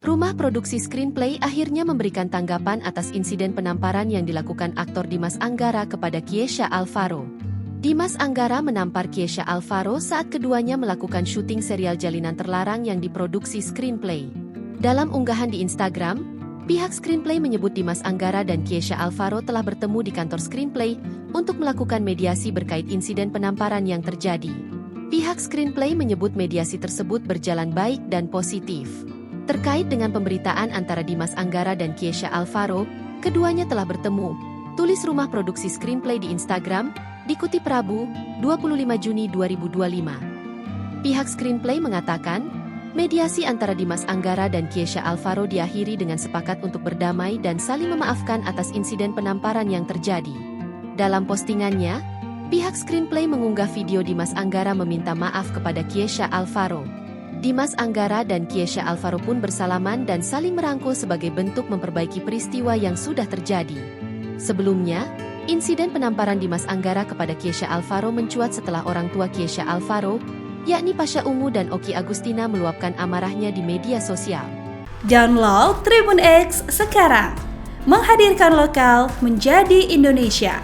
Rumah produksi screenplay akhirnya memberikan tanggapan atas insiden penamparan yang dilakukan aktor Dimas Anggara kepada Kiesha Alvaro. Dimas Anggara menampar Kiesha Alvaro saat keduanya melakukan syuting serial Jalinan Terlarang yang diproduksi screenplay. Dalam unggahan di Instagram, pihak screenplay menyebut Dimas Anggara dan Kiesha Alvaro telah bertemu di kantor screenplay untuk melakukan mediasi berkait insiden penamparan yang terjadi. Pihak screenplay menyebut mediasi tersebut berjalan baik dan positif. Terkait dengan pemberitaan antara Dimas Anggara dan Kiesha Alvaro, keduanya telah bertemu, tulis rumah produksi screenplay di Instagram, dikutip Rabu, 25 Juni 2025. Pihak screenplay mengatakan, mediasi antara Dimas Anggara dan Kiesha Alvaro diakhiri dengan sepakat untuk berdamai dan saling memaafkan atas insiden penamparan yang terjadi. Dalam postingannya, pihak screenplay mengunggah video Dimas Anggara meminta maaf kepada Kiesha Alvaro. Dimas Anggara dan Kiesha Alvaro pun bersalaman dan saling merangkul sebagai bentuk memperbaiki peristiwa yang sudah terjadi. Sebelumnya, insiden penamparan Dimas Anggara kepada Kiesha Alvaro mencuat setelah orang tua Kiesha Alvaro, yakni Pasha Ungu dan Oki Agustina meluapkan amarahnya di media sosial. Download Tribun X sekarang, menghadirkan lokal menjadi Indonesia.